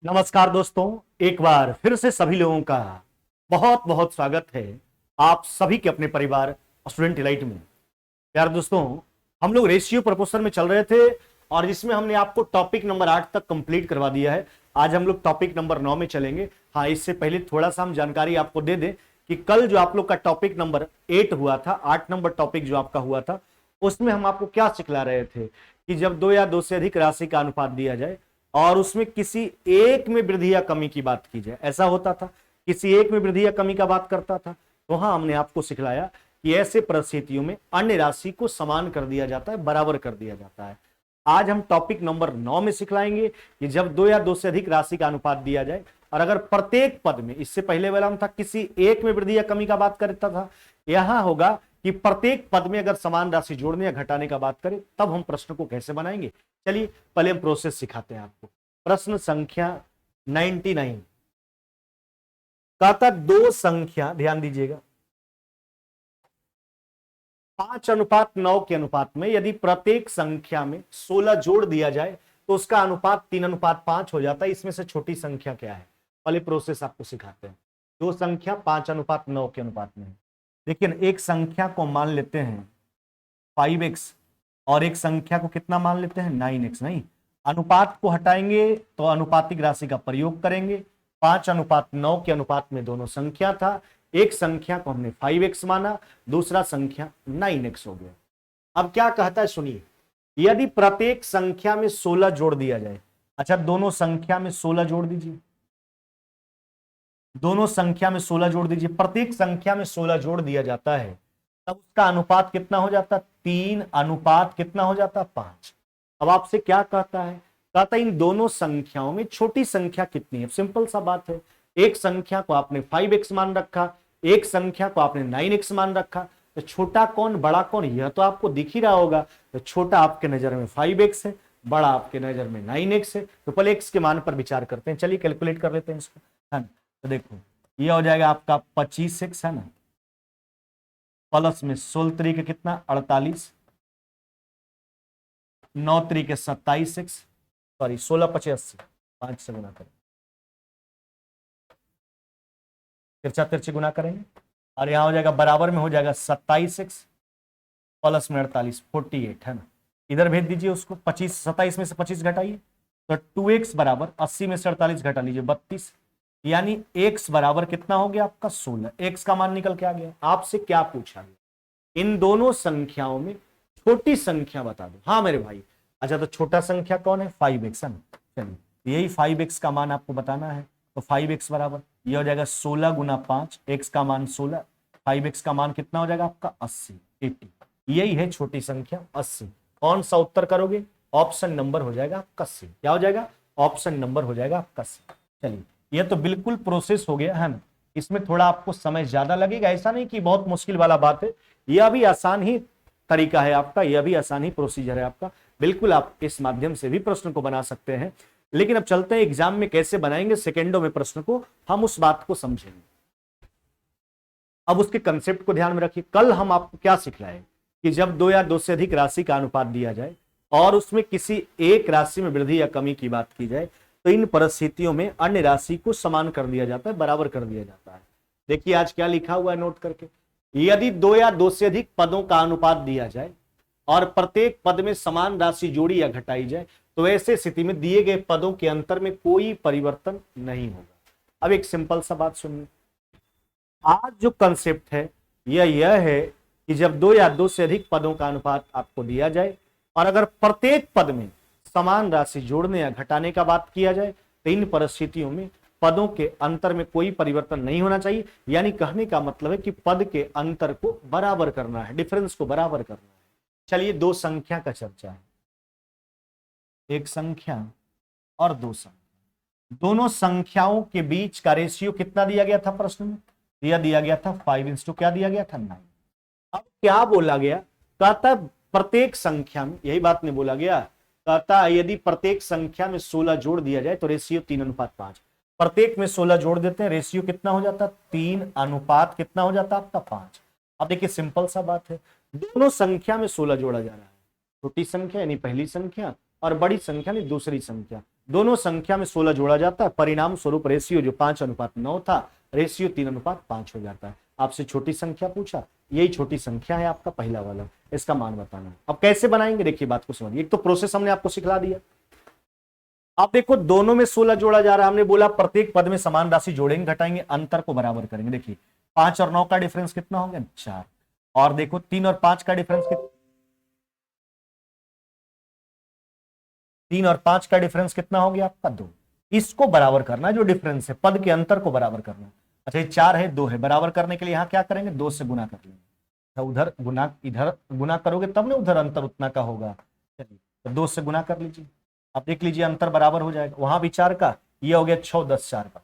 नमस्कार दोस्तों, एक बार फिर से सभी लोगों का बहुत बहुत स्वागत है आप सभी के अपने परिवार स्टूडेंट इलाइट में। यार दोस्तों, हम लोग रेशियो प्रोपोर्शन में चल रहे थे और जिसमें हमने आपको टॉपिक नंबर 8 तक कंप्लीट करवा दिया है। आज हम लोग टॉपिक नंबर 9 में चलेंगे। हाँ, इससे पहले थोड़ा सा हम जानकारी आपको दे दें कि कल जो आप लोग का टॉपिक नंबर 8 हुआ था, 8 नंबर टॉपिक जो आपका हुआ था, उसमें हम आपको क्या सिखला रहे थे कि जब दो या दो से अधिक राशि का अनुपात दिया जाए और उसमें किसी एक में वृद्धि या कमी की बात की जाए, ऐसा होता था, किसी एक में वृद्धि या कमी का बात करता था, तो हाँ हमने आपको सिखलाया कि ऐसे परिस्थितियों में अन्य राशि को समान कर दिया जाता है, बराबर कर दिया जाता है। आज हम टॉपिक नंबर 9 में सिखलाएंगे कि जब दो या दो से अधिक राशि का अनुपात दिया जाए और अगर प्रत्येक पद में, इससे पहले वाला हम था किसी एक में वृद्धि या कमी का बात करता था, यहां होगा कि प्रत्येक पद में अगर समान राशि जोड़ने या घटाने का बात करें तब हम प्रश्न को कैसे बनाएंगे। चलिए पहले हम प्रोसेस सिखाते हैं आपको। प्रश्न संख्या 99 कहता दो संख्या, ध्यान दीजिएगा, 5:9 के अनुपात में यदि प्रत्येक संख्या में 16 जोड़ दिया जाए तो उसका अनुपात 3:5 हो जाता है। इसमें से छोटी संख्या क्या है? पहले प्रोसेस आपको सिखाते हैं। दो संख्या 5:9 के अनुपात में है। देखिए, एक संख्या को मान लेते हैं 5x और एक संख्या को कितना मान लेते हैं? 9x। नहीं, अनुपात को हटाएंगे तो अनुपातिक राशि का प्रयोग करेंगे। 5:9 के अनुपात में दोनों संख्या था, एक संख्या को हमने 5x माना, दूसरा संख्या 9x हो गया। अब क्या कहता है सुनिए, यदि प्रत्येक संख्या में 16 जोड़ दिया जाए, अच्छा दोनों संख्या में 16 जोड़ दीजिए, दोनों संख्या में 16 जोड़ दीजिए, प्रत्येक संख्या में 16 जोड़ दिया जाता है तब उसका अनुपात कितना हो जाता? 3 अनुपात कितना हो जाता? 5। अब आपसे क्या कहता है? कहता है इन दोनों संख्याओं में छोटी संख्या कितनी है। सिंपल सा बात है, एक संख्या को आपने 5x मान रखा, एक संख्या को आपने 9x मान रखा, तो छोटा कौन बड़ा कौन यह तो आपको दिख ही रहा होगा। तो छोटा आपके नजर में 5x है, बड़ा आपके नजर में 9x है। तो पहले x के मान पर विचार करते हैं। चलिए कैलकुलेट कर लेते हैं इसको, है ना। तो देखो यह हो जाएगा आपका 25x, है ना, प्लस में 16 तरीके कितना? 48, 9 तरीके 27x, सॉरी 16×5 = 80, 5 से गुना करें, तिरछा तिरछे गुना करेंगे और यहां हो जाएगा बराबर में हो जाएगा 27x प्लस में 48, 48, है ना। इधर भेज दीजिए उसको, 25, 27 में से 25 घटाइए तो 2x बराबर 80 में से 48 घटा लीजिए 32, यानी x बराबर कितना हो गया आपका? 16। x का मान निकल के आ गया। आपसे क्या पूछा गया? इन दोनों संख्याओं में छोटी संख्या बता दो। हाँ मेरे भाई, अच्छा तो छोटा संख्या कौन है? 5x, है ना। चलिए यही 5x का मान आपको बताना है, तो 5x बराबर यह हो जाएगा 16 गुना 5, x का मान 16, 5x का मान कितना हो जाएगा आपका? 80। यही है छोटी संख्या 80। कौन सा उत्तर करोगे? ऑप्शन नंबर हो जाएगा आपका सी। क्या हो जाएगा? ऑप्शन नंबर हो जाएगा आपका सी। चलिए यह तो बिल्कुल प्रोसेस हो गया, है ना। इसमें थोड़ा आपको समय ज्यादा लगेगा, ऐसा नहीं कि बहुत मुश्किल वाला बात है। यह भी आसान ही तरीका है आपका, यह भी आसान ही प्रोसीजर है आपका। बिल्कुल आप इस माध्यम से भी प्रश्न को बना सकते हैं। लेकिन अब चलते हैं एग्जाम में कैसे बनाएंगे सेकेंडों में प्रश्न को, हम उस बात को समझेंगे। अब उसके कंसेप्ट को ध्यान में रखिए। कल हम आपको क्या सिखलाए कि जब दो या दो से अधिक राशि का अनुपात दिया जाए और उसमें किसी एक राशि में वृद्धि या कमी की बात की जाए तो इन परिस्थितियों में अन्य राशि को समान कर दिया जाता है, बराबर कर दिया जाता है। देखिए आज क्या लिखा हुआ है, नोट करके। यदि दो या दो से अधिक पदों का अनुपात दिया जाए और प्रत्येक पद में समान राशि जोड़ी या घटाई जाए तो ऐसे स्थिति में दिए गए पदों के अंतर में कोई परिवर्तन नहीं होगा। अब एक सिंपल सा बात सुनिए, आज जो कंसेप्ट है यह है कि जब दो या दो से अधिक पदों का अनुपात आपको दिया जाए और अगर प्रत्येक पद में समान राशि जोड़ने या घटाने का बात किया जाए तो इन परिस्थितियों में पदों के अंतर में कोई परिवर्तन नहीं होना चाहिए। यानी कहने का मतलब है कि पद के अंतर को बराबर करना है, डिफरेंस को बराबर करना है। चलिए दो संख्या का चर्चा है, एक संख्या और दो संख्या, दोनों संख्याओं के बीच का रेशियो कितना दिया गया था प्रश्न में? यह दिया गया था 5:, क्या दिया गया था? 9। अब क्या बोला गया? कहता प्रत्येक संख्या में, यही बात नहीं बोला गया, कहता यदि प्रत्येक संख्या में 16 जोड़ दिया जाए तो रेशियो 3:5। प्रत्येक में 16 जोड़ देते हैं, रेशियो कितना हो जाता? 3 अनुपात कितना हो जाता आपका? 5। अब देखिए सिंपल सा बात है, दोनों संख्या में 16 जोड़ा जा रहा है, छोटी संख्या यानी पहली संख्या और बड़ी संख्या यानी दूसरी संख्या। दोनों संख्या में 16 जोड़ा जाता है, परिणाम स्वरूप रेशियो जो 5:9 था, रेशियो 3:5 हो जाता है। आपसे छोटी संख्या पूछा, यही छोटी संख्या है आपका पहला वाला, इसका मान बताना है। अब कैसे बनाएंगे, देखिए बात को समझिए। एक तो प्रोसेस हमने आपको सिखला दिया। आप देखो दोनों में 16 जोड़ा जा रहा है, हमने बोला प्रत्येक पद में समान राशि जोड़ेंगे घटाएंगे, अंतर को बराबर करेंगे। देखिए 5 और 9 का डिफरेंस कितना हो गया, 4। और देखो 3 और 5 का डिफरेंस कितना, 3 और 5 का डिफरेंस कितना हो गया आपका, 2। इसको बराबर करना है, जो डिफरेंस है पद के अंतर को बराबर करना है। अच्छा ये 4 है, 2 है, बराबर करने के लिए यहाँ क्या करेंगे, 2 से गुना कर लेंगे। अच्छा उधर गुना, इधर गुना करोगे तब ना उधर अंतर उतना का होगा। चलिए तो 2 से गुना कर लीजिए, आप देख लीजिए अंतर बराबर हो जाएगा। वहां भी 4 का, ये हो गया 6, 10, 4 का।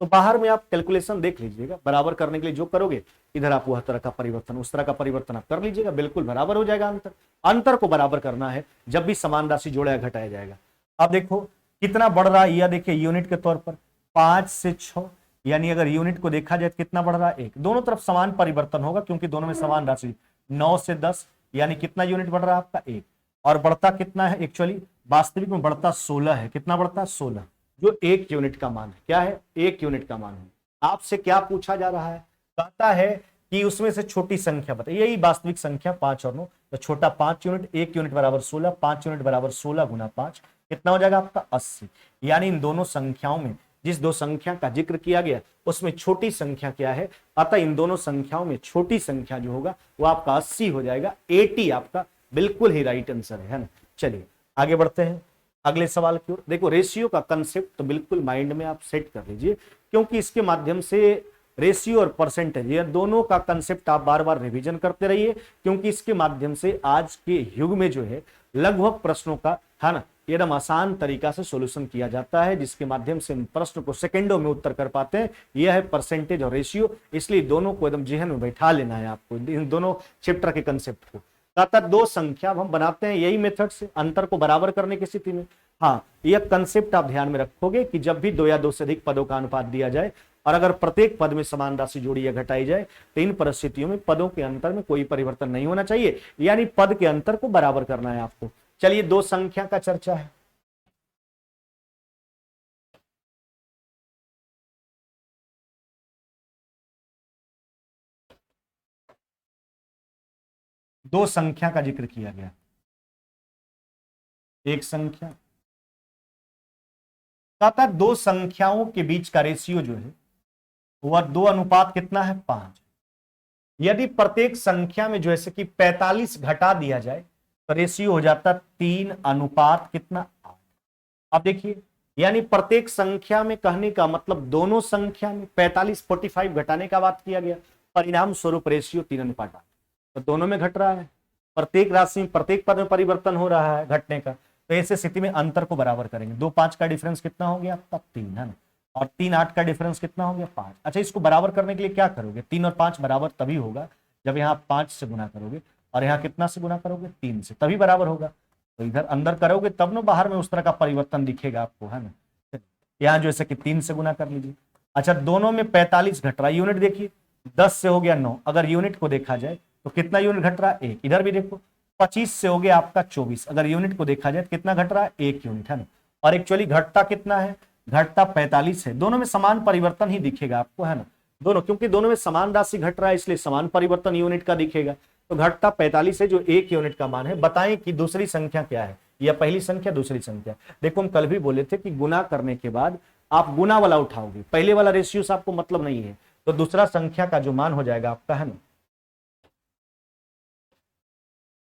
तो बाहर में आप कैलकुलेशन देख लीजिएगा, बराबर करने के लिए जो करोगे इधर आप वह तरह का परिवर्तन उस तरह का परिवर्तन आप कर लीजिएगा, बिल्कुल बराबर हो जाएगा अंतर। अंतर को बराबर करना है जब भी समान राशि जोड़ा या घटाया जाएगा। अब देखो कितना बढ़ रहा है, यह देखिए यूनिट के तौर पर 5 से 6, यानी अगर यूनिट को देखा जाए तो कितना बढ़ रहा है, 1। दोनों तरफ समान परिवर्तन होगा क्योंकि दोनों में समान राशि। 9 से 10 यानी कितना यूनिट बढ़ रहा है आपका, 1। और बढ़ता कितना है, एक्चुअली वास्तविक में बढ़ता 16 है। कितना बढ़ता है, 16, जो 1 यूनिट का मान है। क्या है, 1 यूनिट का मान है। आपसे क्या पूछा जा रहा है, कहता है कि उसमें से छोटी संख्या बताइए। यही वास्तविक संख्या 5 और 9, तो छोटा 5 यूनिट, 1 यूनिट बराबर 16, 5 यूनिट बराबर 16 गुना 5, कितना हो जाएगा आपका, 80। यानी इन दोनों संख्याओं में जिस दो संख्या का जिक्र किया गया उसमें छोटी संख्या क्या है, अतः इन दोनों संख्याओं में छोटी संख्या जो होगा वो आपका 80 हो जाएगा। 80 आपका बिल्कुल ही राइट आंसर है ना। चलिए आगे बढ़ते हैं अगले सवाल की ओर। देखो रेशियो का कंसेप्ट तो बिल्कुल माइंड में आप सेट कर लीजिए, क्योंकि इसके माध्यम से रेशियो और परसेंटेज ये दोनों का कंसेप्ट आप बार बार रिवीजन करते रहिए, क्योंकि इसके माध्यम से आज के युग में जो है लगभग प्रश्नों का है ना एकदम आसान तरीका से सॉल्यूशन किया जाता है, जिसके माध्यम से प्रश्न को सेकंडों में उत्तर कर पाते हैं। यह है परसेंटेज और रेशियो, इसलिए दोनों को एकदम जेहन में बैठा लेना है आपको, इन दोनों चैप्टर के कंसेप्ट को। अर्थात दो संख्या हम बनाते हैं यही मेथड से अंतर को बराबर करने की स्थिति में। हाँ यह कंसेप्ट आप ध्यान में रखोगे कि जब भी 2 या 2 से अधिक पदों का अनुपात दिया जाए और अगर प्रत्येक पद में समान राशि जोड़ी या घटाई जाए तो इन परिस्थितियों में पदों के अंतर में कोई परिवर्तन नहीं होना चाहिए, यानी पद के अंतर को बराबर करना है आपको। चलिए दो संख्या का चर्चा है। दो संख्या का जिक्र किया गया, एक संख्या कहता है दो संख्याओं के बीच का रेशियो जो है वह 2 अनुपात कितना है, 5। यदि प्रत्येक संख्या में जो है कि 45 घटा दिया जाए तो रेशियो हो जाता 3 अनुपात कितना, 8। अब देखिए यानी प्रत्येक संख्या में कहने का मतलब दोनों संख्या में 45 घटाने का बात किया गया, परिणाम स्वरूप रेशियो 3 अनुपात 8। तो दोनों में घट रहा है, प्रत्येक राशि में प्रत्येक पद में परिवर्तन हो रहा है घटने का, तो ऐसे स्थिति में अंतर को बराबर करेंगे। 2 5 का डिफरेंस कितना हो गया आपका, 3 है ना, और 3 8 का डिफरेंस कितना हो गया, 5। अच्छा इसको बराबर करने के लिए क्या करोगे, 3 और 5 बराबर तभी होगा जब यहाँ 5 से गुना करोगे और यहाँ कितना से गुना करोगे, 3 से, तभी बराबर होगा। तो इधर अंदर करोगे तब ना बाहर में उस तरह का परिवर्तन दिखेगा आपको, है ना। यहाँ जो है कि 3 से गुना कर लीजिए। अच्छा दोनों में 45 घट रहा है, यूनिट देखिए 10 से हो गया 9, अगर यूनिट को देखा जाए तो कितना यूनिट घट रहा है, 1। इधर भी देखो 25 से हो गया आपका 24, अगर यूनिट को देखा जाए तो कितना घट रहा है, 1 यूनिट, है ना। और एक्चुअली घटता कितना है, घटता 45 है। दोनों में समान परिवर्तन ही दिखेगा आपको, है ना, दोनों, क्योंकि दोनों में समान राशि घट रहा है इसलिए समान परिवर्तन यूनिट का दिखेगा। तो घटता 45 है जो 1 यूनिट का मान है। बताएं कि दूसरी संख्या क्या है, या पहली संख्या दूसरी संख्या। देखो हम कल भी बोले थे कि गुना करने के बाद आप गुना वाला उठाओगे, पहले वाला रेशियो से आपको मतलब नहीं है, तो दूसरा संख्या का जो मान हो जाएगा आपका, है ना,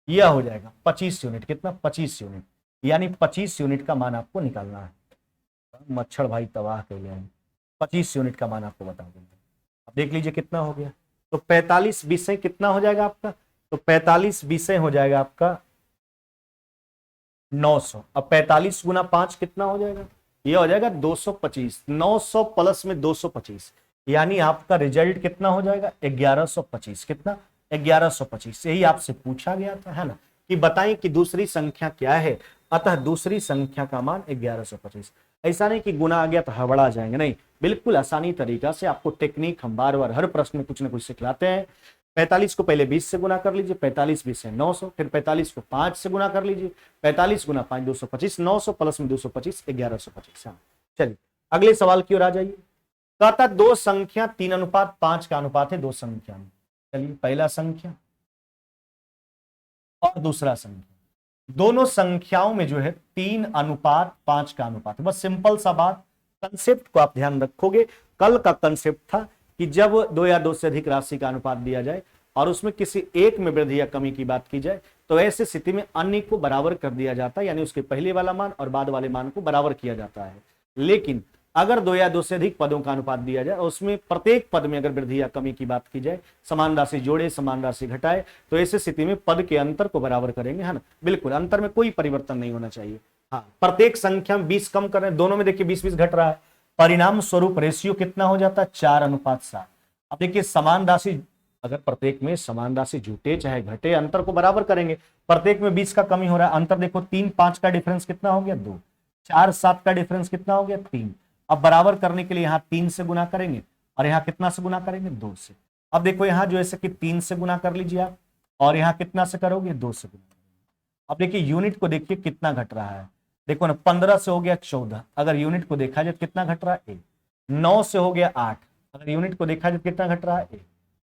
यह हो जाएगा 25 यूनिट। कितना, 25 यूनिट, यानी 25 यूनिट का मान आपको निकालना है। मच्छर भाई तबाह कर लिया, 25 यूनिट का मान आपको बता देंगे। अब देख लीजिए कितना हो गया, तो 45 20 कितना हो जाएगा आपका, तो 45 20 हो जाएगा आपका 900। अब 45 गुना 5 कितना हो जाएगा, ये हो जाएगा 225। 900 प्लस में 225, यानी आपका रिजल्ट कितना हो जाएगा, 1125। कितना, 1125। यही आपसे पूछा गया था, है ना, कि बताएं कि दूसरी संख्या क्या है, अतः दूसरी संख्या का मान 1125। ऐसा नहीं कि गुना आ गया तो हबड़ा जाएंगे, नहीं, बिल्कुल आसानी तरीका से आपको टेक्निक हम बार बार हर प्रश्न में कुछ ना कुछ सिखलाते हैं। 45 को पहले 20 से गुना कर लीजिए, 45 20 है 900, फिर 45 को 5 से गुना कर लीजिए, 45 गुना 5 225, 900 प्लस में 225 1125। हाँ चलिए अगले सवाल की ओर आ जाइए। कहता दो संख्या 3:5 का अनुपात है दो संख्या में। चलिए पहला संख्या और दूसरा संख्या, दोनों संख्याओं में जो है 3:5 का अनुपात है। बस सिंपल सा बात, कंसेप्ट को आप ध्यान रखोगे। कल का कंसेप्ट था कि जब दो या दो से अधिक राशि का अनुपात दिया जाए और उसमें किसी एक में वृद्धि या कमी की बात की जाए तो ऐसी स्थिति में अन्य को बराबर कर दिया जाता है, यानी उसके पहले वाला मान और बाद वाले मान को बराबर किया जाता है। लेकिन अगर दो या दो से अधिक पदों का अनुपात दिया जाए और उसमें प्रत्येक पद में अगर वृद्धि या कमी की बात की जाए, समान राशि जोड़े समान राशि घटाए, तो ऐसी स्थिति में पद के अंतर को बराबर करेंगे, है ना। बिल्कुल अंतर में कोई परिवर्तन नहीं होना चाहिए। हाँ प्रत्येक संख्या में 20 कम कर रहे हैं, दोनों में देखिए 20 20 घट रहा है, परिणाम स्वरूप रेशियो कितना हो जाता है 4:7। अब देखिए समान राशि अगर प्रत्येक में समान राशि जुटे चाहे घटे, अंतर को बराबर करेंगे। प्रत्येक में 20 का कमी हो रहा है, अंतर देखो 3 5 का डिफरेंस कितना हो गया 2, 4 7 का डिफरेंस कितना हो गया 3। अब बराबर करने के लिए यहाँ 3 से गुना करेंगे और यहाँ कितना से गुना करेंगे 2 से। अब देखो यहाँ जो है कि 3 से गुना कर लीजिए आप और यहाँ कितना से करोगे 2 से गुना। अब देखिए यूनिट को देखिए कितना घट रहा है, देखो ना 15 से हो गया 14, अगर यूनिट को देखा जाए कितना घट रहा है 1। 9 से हो गया 8, अगर यूनिट को देखा जाए कितना घट रहा है 1।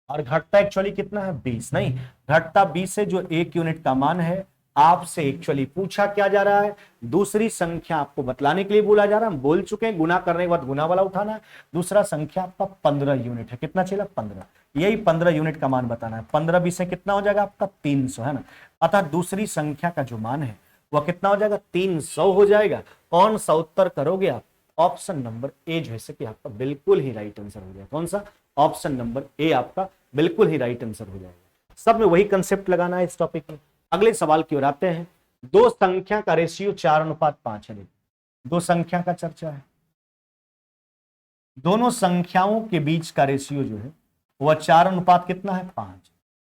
और घटता एक्चुअली कितना है 20, नहीं घटता 20 से जो 1 यूनिट का मान है। आपसे एक्चुअली पूछा क्या जा रहा है, दूसरी संख्या आपको बतलाने के लिए बोला जा रहा है। हम बोल चुके हैं गुना करने के बाद गुना वाला उठाना है। दूसरा संख्या आपका 15 यूनिट है, कितना चला 15, यही 15 यूनिट का मान बताना है। 15 20 से कितना हो जाएगा आपका 300, है ना। अतः दूसरी संख्या का जो मान है वह कितना हो जाएगा 300 हो जाएगा। कौन सा उत्तर करोगे आप, ऑप्शन नंबर ए जो है कि आपका बिल्कुल ही राइट आंसर हो जाएगा। कौन सा, ऑप्शन नंबर ए आपका बिल्कुल ही राइट आंसर हो जाएगा। सब में वही कंसेप्ट लगाना है इस टॉपिक में। अगले सवाल की ओर आते हैं। दो संख्या का रेशियो 4:5 है। दो संख्या का चर्चा है, दोनों संख्याओं के बीच का रेशियो जो है वह 4 कितना है 5।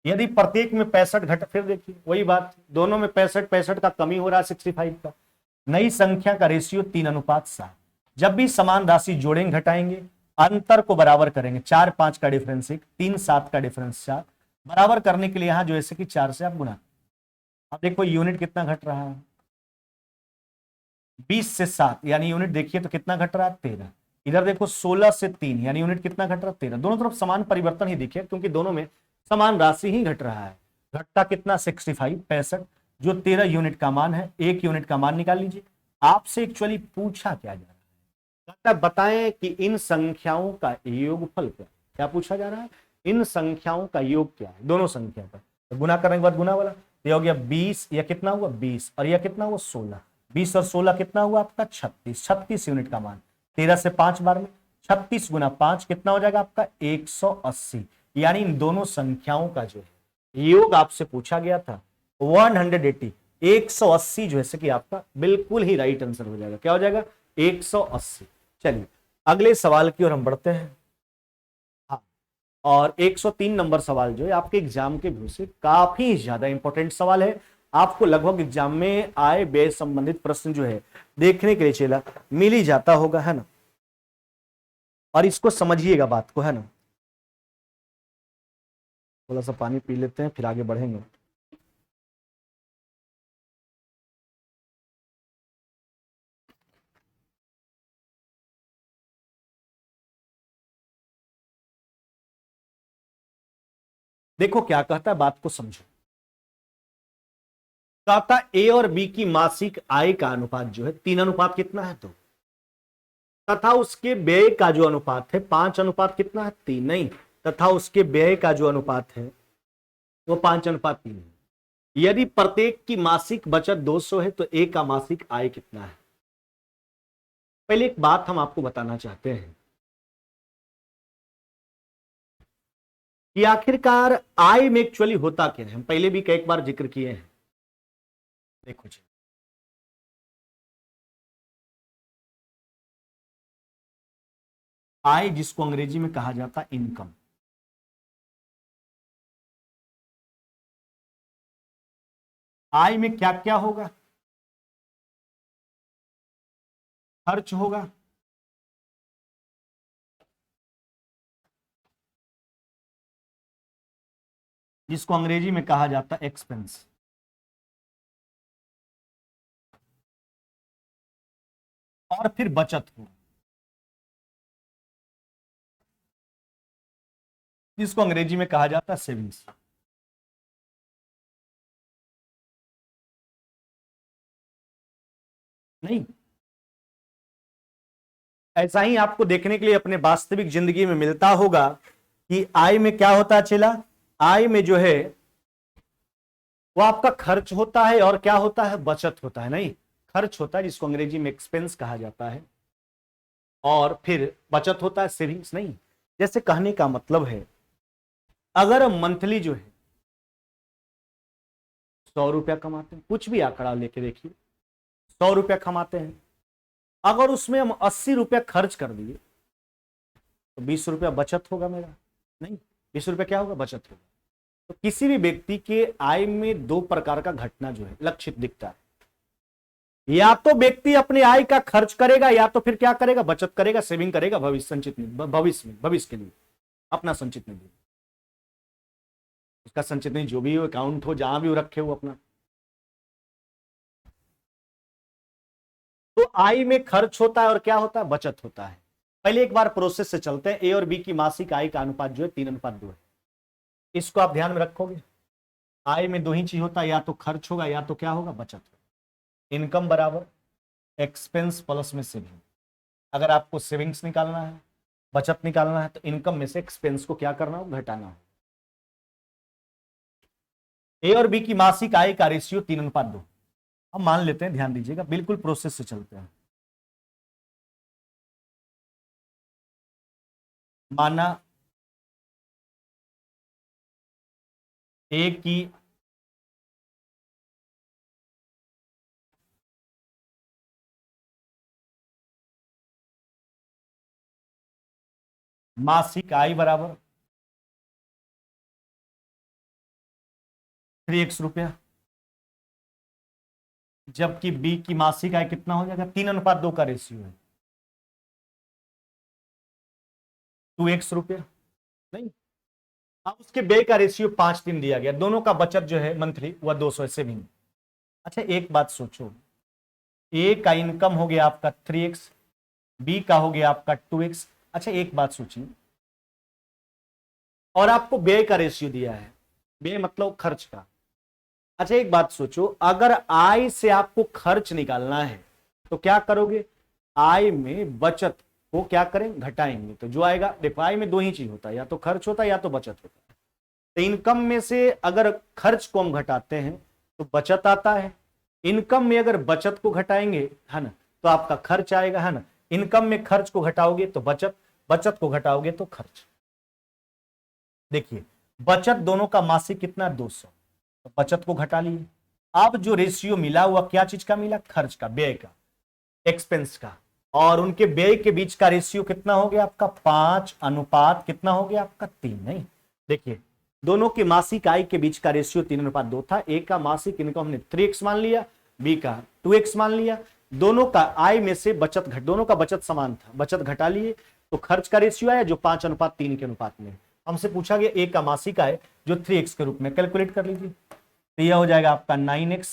यदि प्रत्येक में 65 घट, फिर देखिए वही बात, दोनों में 65 का कमी हो रहा है 65 का। नई संख्या का रेशियो 3:7। जब भी समान राशि जोड़ेंगे घटाएंगे अंतर को बराबर करेंगे। 4 5 का डिफरेंस 1, 3 7 का डिफरेंस 4, बराबर करने के लिए यहां जो है कि 4 से आप गुना। अब देखो यूनिट कितना घट रहा है 20 से 7, यानी यूनिट देखिए तो कितना घट रहा है 13। इधर देखो 16 से 3, यानी यूनिट कितना घट रहा है 13। दोनों तरफ समान परिवर्तन ही दिखे क्योंकि दोनों में समान राशि ही घट रहा है। घटता कितना 65 जो 13 यूनिट का मान है। 1 यूनिट का मान निकाल लीजिए। आपसे एक्चुअली पूछा क्या जा रहा है, कहता बताएं कि इन संख्याओं का योगफल क्या पूछा जा रहा है, इन संख्याओं का योग क्या है दोनों संख्या का। तो गुना करने के बाद गुना वाला, ये हो गया 20, या कितना हुआ 20 और यह कितना हुआ 16। 20 और 16 कितना हुआ आपका 36, 36 यूनिट का मान। 13 से 5 बार में 36 गुना 5 कितना हो जाएगा आपका 180। यानी इन दोनों संख्याओं का जो है योग आपसे पूछा गया था 180, 180 जो है कि आपका बिल्कुल ही राइट आंसर हो जाएगा। क्या हो जाएगा 180। चलिए अगले सवाल की ओर हम बढ़ते हैं। हाँ, और 103 नंबर सवाल जो है आपके एग्जाम के व्यू से काफी ज्यादा इंपॉर्टेंट सवाल है। आपको लगभग एग्जाम में आय व्यय संबंधित प्रश्न जो है देखने के लिए चला मिल ही जाता होगा, है ना। और इसको समझिएगा बात को, है ना। थोड़ा सा पानी पी लेते हैं फिर आगे बढ़ेंगे। देखो क्या कहता है, बात को समझो। कहता ए और बी की मासिक आय का अनुपात जो है 3 कितना है 2, तथा उसके व्यय का जो अनुपात है 5 कितना है 3, नहीं, तथा उसके व्यय का जो अनुपात है वो 5:3 है। यदि प्रत्येक की मासिक बचत 200 है तो ए का मासिक आय कितना है। पहले एक बात हम आपको बताना चाहते हैं कि आखिरकार आय में एक्चुअली होता क्या है। हम पहले भी कई बार जिक्र किए हैं। देखो जी, आय जिसको अंग्रेजी में कहा जाता है इनकम, आय में क्या क्या होगा, खर्च होगा, जिसको अंग्रेजी में कहा जाता है एक्सपेंस। और फिर बचत हो, जिसको अंग्रेजी में कहा जाता है सेविंग्स। नहीं, ऐसा ही आपको देखने के लिए अपने वास्तविक जिंदगी में मिलता होगा कि आय में क्या होता है चला, आय में जो है वो आपका खर्च होता है और क्या होता है, बचत होता है। नहीं, खर्च होता है जिसको अंग्रेजी में एक्सपेंस कहा जाता है, और फिर बचत होता है सेविंग्स। नहीं, जैसे कहने का मतलब है अगर मंथली जो है 100 रुपया कमाते हैं, कुछ भी आंकड़ा लेके देखिए, 100 रुपया कमाते हैं, अगर उसमें हम 80 रुपया खर्च कर दिए तो 20 रुपया बचत होगा मेरा। नहीं, 20 रुपया क्या होगा, बचत होगा। तो किसी भी व्यक्ति के आय में दो प्रकार का घटना जो है लक्षित दिखता है, या तो व्यक्ति अपने आय का खर्च करेगा, या तो फिर क्या करेगा, बचत करेगा, सेविंग करेगा, भविष्य संचित भविष्य के लिए अपना संचित निधि, उसका संचित निधि जो भी हो, अकाउंट हो, जहां भी हो रखे हो अपना। तो आय में खर्च होता है और क्या होता है, बचत होता है। पहले एक बार प्रोसेस से चलते हैं। ए और बी की मासिक आय का अनुपात जो है 3:2 है। इसको आप ध्यान में रखोगे। आय में दो ही चीज होता है, या तो खर्च होगा या तो क्या होगा, बचत होगा। इनकम बराबर एक्सपेंस प्लस में सेविंग। अगर आपको सेविंग्स निकालना है, बचत निकालना है, तो इनकम में से एक्सपेंस को क्या करना हो, घटाना हो। ए और बी की मासिक आय का रेशियो 3:2 हम मान लेते हैं। ध्यान दीजिएगा, बिल्कुल प्रोसेस से चलते हैं। माना ए की मासिक आय बराबर 3x रुपया, जबकि बी की मासिक आय कितना हो जाएगा, 3:2 का रेशियो है, 2x रुपया। नहीं, अब उसके व्यय का रेशियो 5:3 दिया गया। दोनों का बचत जो है मंथली वह 200 सेविंग। अच्छा, एक बात सोचो, ए का इनकम हो गया आपका 3x, बी का हो गया आपका 2x। अच्छा, एक बात सोचिए, और आपको व्यय का रेशियो दिया है, व्यय मतलब खर्च का। अच्छा, एक बात सोचो, अगर आय से आपको खर्च निकालना है तो क्या करोगे, आय में बचत को क्या करें, घटाएंगे। तो जो आएगा, देखो आय में दो ही चीज होता है, या तो खर्च होता है या तो बचत होता है। तो इनकम में से अगर खर्च को हम घटाते हैं तो बचत आता है। इनकम में अगर बचत को घटाएंगे, है ना, तो आपका खर्च आएगा, है ना। इनकम में खर्च को घटाओगे तो बचत, बचत को घटाओगे तो खर्च। देखिए, बचत दोनों का मासिक कितना, 200, तो बचत को घटा लिए। अब जो रेशियो मिला हुआ क्या चीज का मिला, खर्च का, व्यय का, एक्सपेंस का, और उनके व्यय के बीच का रेशियो कितना हो गया आपका, 5 अनुपात कितना हो गया आपका, 3। नहीं, देखिए दोनों की मासिक आय के बीच का रेशियो 3:2 था। ए का मासिक इनकम हमने 3x मान लिया, बी का 2x मान लिया। दोनों का आय में से बचत दोनों का बचत समान था, बचत घटा लिए तो खर्च का रेशियो आया जो 5:3 के अनुपात में। हमसे पूछा गया ए का मासिक आय जो 3x के रूप में, कैलकुलेट कर लीजिए। तो यह हो जाएगा आपका 9x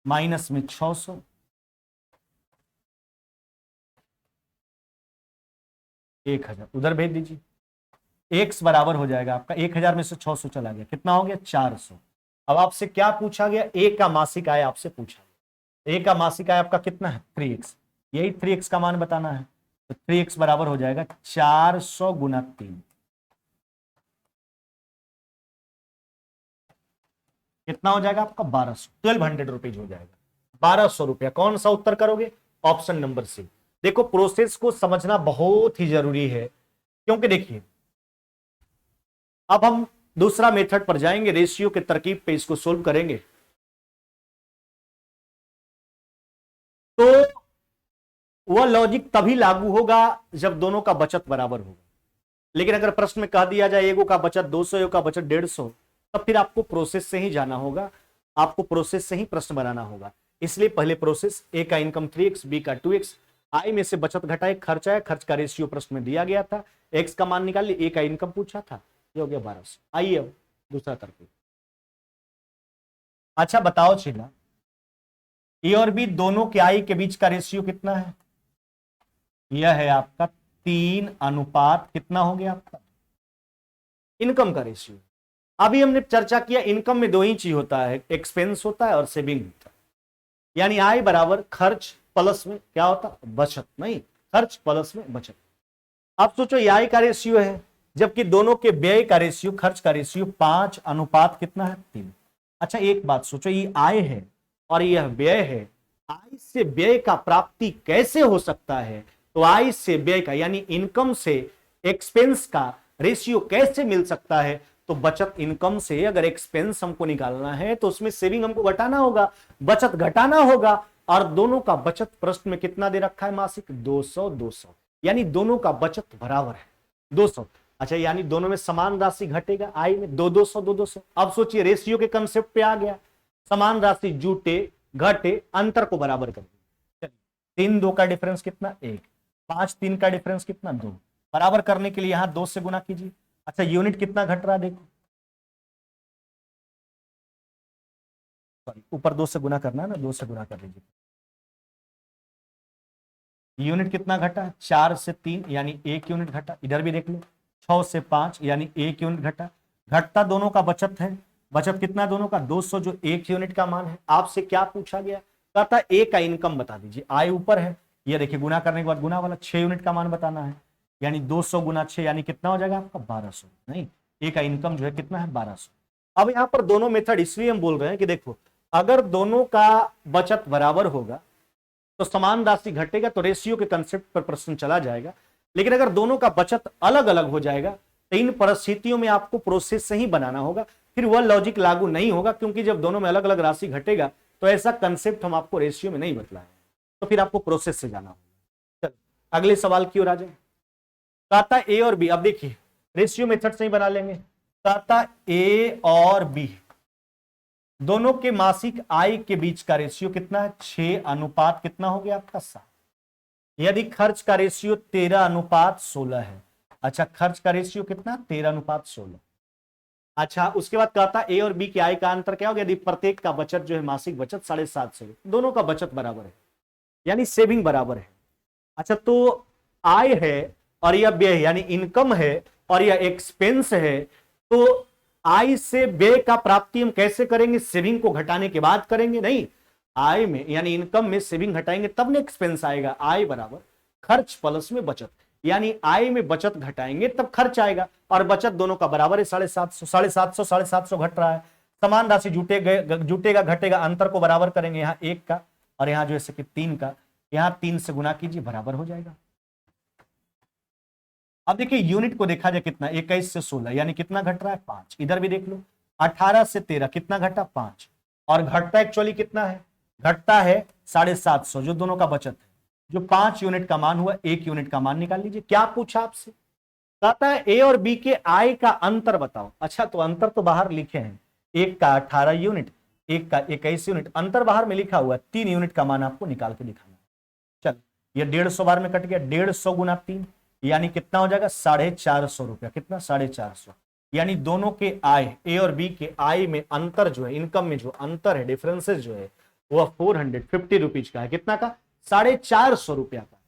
माइनस में 600, 1000 उधर भेज दीजिए। x बराबर हो जाएगा आपका 1000 में से 600 चला गया, कितना हो गया, 400। अब आपसे क्या पूछा गया, ए का मासिक आय आपसे पूछा गया। ए का मासिक आय आपका कितना है, 3x, यही 3x का मान बताना है। तो 3x बराबर हो जाएगा 400 गुना 3, कितना हो जाएगा आपका, 1200, 1200 रुपीज हो जाएगा, 1200 रुपया। कौन सा उत्तर करोगे, ऑप्शन नंबर सी। देखो, प्रोसेस को समझना बहुत ही जरूरी है, क्योंकि देखिए अब हम दूसरा मेथड पर जाएंगे, रेशियो के तरकीब पे इसको सोल्व करेंगे। तो वह लॉजिक तभी लागू होगा जब दोनों का बचत बराबर होगा। लेकिन अगर प्रश्न में कह दिया जाए एगो का बचत 200, एगो का बचत 150, तब फिर आपको प्रोसेस से ही जाना होगा, आपको प्रोसेस से ही प्रश्न बनाना होगा। इसलिए पहले प्रोसेस, ए का इनकम 3x, बी का 2x, आय में से बचत घटाए, खर्च आया, खर्च का रेशियो प्रश्न में दिया गया था, एक्स का मान निकाल लिए, ए का इनकम पूछा था, ये हो गया 1200। आइए अब दूसरा करते। अच्छा बताओ छिला, ए और बी दोनों के आई के बीच का रेशियो कितना है? यह है आपका 3 अनुपात कितना हो गया आपका इनकम का रेशियो। अभी हमने चर्चा किया इनकम में दो ही चीज होता है, एक्सपेंस होता है और सेविंग होता है। यानी आय बराबर खर्च प्लस में क्या होता है? बचत। नहीं, खर्च प्लस में बचत। अब सोचो ये आय का रेशियो है, जबकि दोनों के व्यय का रेशियो, खर्च का रेशियो 5 अनुपात कितना है? 3। अच्छा एक बात सोचो, ये आय है और यह व्यय है, आय से व्यय का प्राप्ति कैसे हो सकता है? तो आय से व्यय का यानी इनकम से एक्सपेंस का रेशियो कैसे मिल सकता है? तो बचत इनकम से अगर एक्सपेंस हमको निकालना है तो उसमें सेविंग हमको घटाना होगा, बचत घटाना होगा। और दोनों का बचत प्रश्न में कितना दे रखा है? मासिक 200 200, यानी दोनों का बचत बराबर है 200। अच्छा यानी दोनों में समान राशि घटेगा, आय में 200 200। अब सोचिए रेशियो के कंसेप्ट पे आ गया, समान राशि जुटे घटे अंतर को बराबर करेंगे। 3 2 का डिफरेंस कितना? 1। 5 3 का डिफरेंस कितना? 2। बराबर करने के लिए यहां 2 से गुना कीजिए। अच्छा यूनिट कितना घट रहा है देखो, सॉरी ऊपर 2 से गुना करना है ना, 2 से गुना कर लीजिए। यूनिट कितना घटा? 4 से 3 यानी 1 यूनिट घटा। इधर भी देख लो 6 से 5 यानी 1 यूनिट घटा। घटता दोनों का बचत है, बचत कितना दोनों का? 200 जो 1 यूनिट का मान है। आपसे क्या पूछा गया? कहता ए का इनकम बता दीजिए। आय ऊपर है, ये देखिए गुना करने के बाद गुना वाला 6 यूनिट का मान बताना है, यानी 200 गुना 6 यानी कितना हो जाएगा आपका? 1200। नहीं, ए का इनकम जो है कितना है? 1200। अब यहां पर दोनों मेथड इसलिए हम बोल रहे हैं कि देखो अगर दोनों का बचत बराबर होगा तो समान राशि घटेगा, तो रेशियो के कंसेप्ट पर प्रश्न चला जाएगा। लेकिन अगर दोनों का बचत अलग अलग हो जाएगा तो इन परिस्थितियों में आपको प्रोसेस से ही बनाना होगा, फिर वह लॉजिक लागू नहीं होगा, क्योंकि जब दोनों में अलग अलग राशि घटेगा तो ऐसा कंसेप्ट हम आपको रेशियो में नहीं बतलाए, तो फिर आपको प्रोसेस से जाना होगा। चलो अगले सवाल की ओर आ जाए। कहता ए और बी, अब देखिए रेशियो मेथड से ही बना लेंगे। कहता ए और बी दोनों के मासिक आय के बीच का रेशियो कितना है? 6 अनुपात कितना हो गया आपका? 7। यदि खर्च का रेशियो 13 अनुपात 16 है। अच्छा खर्च का रेशियो कितना? 13 अनुपात 16। अच्छा उसके बाद कहता ए और बी की आय का अंतर क्या हो गया? यदि प्रत्येक का बचत जो है मासिक बचत 750, दोनों का बचत बराबर है यानी सेविंग बराबर है। अच्छा तो आय है और यह व्यय यानी इनकम है और यह एक्सपेंस है, तो आय से व्यय का प्राप्ति हम कैसे करेंगे? सेविंग को घटाने के बाद करेंगे। नहीं, आय में यानी इनकम में सेविंग घटाएंगे तब ना एक्सपेंस आएगा। आय बराबर खर्च प्लस में बचत, यानी आय में बचत घटाएंगे तब खर्च आएगा, और बचत दोनों का बराबर है 750। 750 750 घट रहा है, समान राशि जुटेगा घटेगा, अंतर को बराबर करेंगे, यहाँ 1 का और यहाँ जो है 3 का, यहाँ 3 से गुना कीजिए बराबर हो जाएगा। अब देखिए यूनिट को देखा जाए कितना, 21 से 16 यानी कितना घट रहा है? 5। इधर भी देख लो 18 से 13 कितना घटा? 5। और घटता एक्चुअली कितना है? घटता है 750, जो दोनों का बचत है। जो 5 यूनिट का मान हुआ, 1 यूनिट का मान निकाल लीजिए। क्या पूछा आपसे? कहता है ए और बी के आय का अंतर बताओ। अच्छा तो अंतर तो बाहर लिखे हैं, एक का 18 यूनिट, एक का 21 यूनिट, अंतर बाहर में लिखा हुआ है। 3 यूनिट का मान आपको निकाल के दिखाना है। चल ये 150 बार में कट गया, 150 गुना 3 यानी कितना हो जाएगा? 450 रुपया। कितना? 450। यानी दोनों के आय, ए और बी के आय में अंतर जो है, इनकम में जो अंतर है, डिफरेंसेस जो है वो 450 रुपीज का है। कितना का? 450 रुपया का।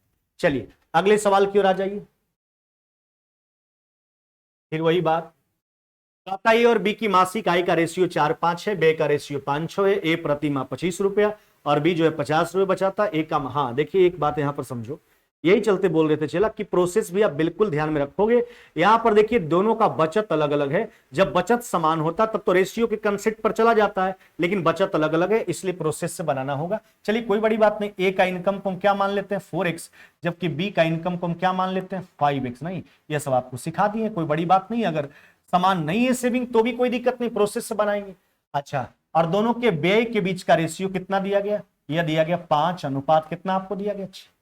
चलिए अगले सवाल की ओर आ जाइए। फिर वही बात, कहता ए और बी की मासिक आय का रेशियो 4-5 है, व्यय का रेशियो 5-6 है। ए प्रति माह 25 रुपया और बी जो है 50 रुपये बचाता। ए का, हाँ देखिए एक बात यहां पर समझो, यही चलते बोल रहे थे चला कि प्रोसेस भी आप बिल्कुल ध्यान में रखोगे। यहां पर देखिए दोनों का बचत अलग अलग है, जब बचत समान होता तब तो रेशियो के कंसेप्ट पर चला जाता है, लेकिन बचत अलग अलग है इसलिए प्रोसेस से बनाना होगा। चलिए कोई बड़ी बात नहीं। ए का इनकम को हम क्या मान लेते हैं? 4x, जबकि बी का इनकम को हम क्या मान लेते हैं? 5x। नहीं, यह सब आपको सिखा दिए, कोई बड़ी बात नहीं। अगर समान नहीं है सेविंग तो भी कोई दिक्कत नहीं, प्रोसेस से बनाएंगे। अच्छा और दोनों के व्यय के बीच का रेशियो कितना दिया गया? यह दिया गया 5 अनुपात कितना आपको दिया गया? 6।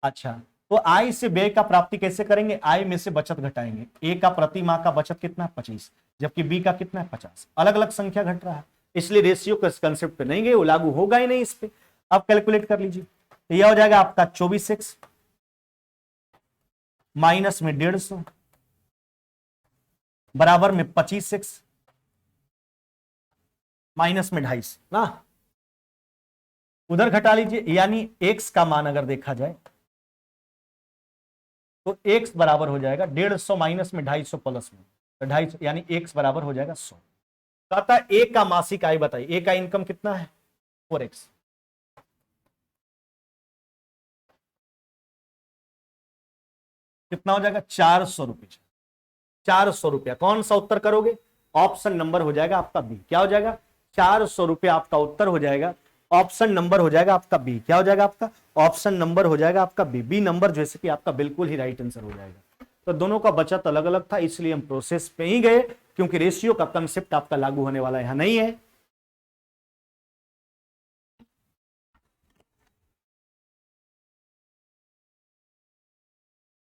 अच्छा तो आय से व्यय का प्राप्ति कैसे करेंगे? आय में से बचत घटाएंगे। ए का प्रति माह का बचत कितना है? 25, जबकि बी का कितना है? 50। अलग अलग संख्या घट रहा है इसलिए रेशियो के कंसेप्ट पे नहीं गए, वो लागू होगा ही नहीं इस पे। अब कैलकुलेट कर लीजिए, तो यह हो जाएगा आपका 24x माइनस में 150 बराबर में 25 माइनस में 2.5 ना, उधर घटा लीजिए, यानी x का मान अगर देखा जाए तो x बराबर हो जाएगा 150 माइनस में 250 प्लस में, तो 250 यानी x बराबर हो जाएगा 100। कहता है ए का मासिक आय बताइए, ए का इनकम कितना है 4x, कितना हो जाएगा 400 रुपये। 400 रुपया, कौन सा उत्तर करोगे, ऑप्शन नंबर हो जाएगा आपका बी। क्या हो जाएगा 400 रुपया आपका उत्तर हो जाएगा, ऑप्शन नंबर हो जाएगा आपका बी। क्या हो जाएगा आपका ऑप्शन नंबर हो जाएगा आपका बी। बी नंबर जैसे कि आपका बिल्कुल ही राइट आंसर हो जाएगा। तो दोनों का बचत अलग अलग था, इसलिए हम प्रोसेस पे ही गए, क्योंकि रेशियो का कंसेप्ट आपका लागू होने वाला यहां नहीं है।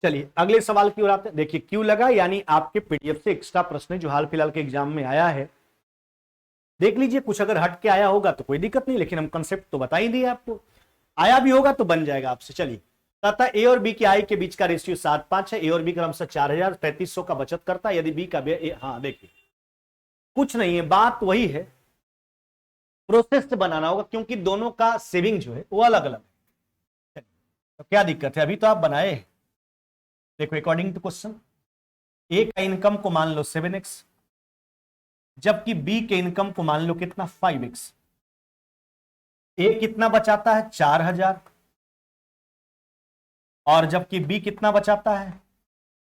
चलिए अगले सवाल की ओर आते हैं। देखिए क्यों लगा, यानी आपके पीडीएफ से एक्स्ट्रा प्रश्न जो हाल फिलहाल के एग्जाम में आया है, देख लीजिए, कुछ अगर हट के आया होगा तो कोई दिक्कत नहीं, लेकिन हम कंसेप्ट तो बता ही दिए आपको, आया भी होगा तो बन जाएगा आपसे। चलिए तथा ए और बी की आय के बीच का रेशियो 7:5 है। ए और बी क्रमशः 4000 3500 का बचत करता है। यदि बी का हाँ देखिए कुछ नहीं है, बात वही है, प्रोसेस से बनाना होगा, क्योंकि दोनों का सेविंग जो है वो अलग अलग है। तो क्या दिक्कत है, अभी तो आप बनाए। देखो अकॉर्डिंग टू क्वेश्चन, ए का इनकम को मान लो 7x, जबकि बी के इनकम को मान लो कितना 5x। ए कितना बचाता है 4000, और जबकि बी कितना बचाता है,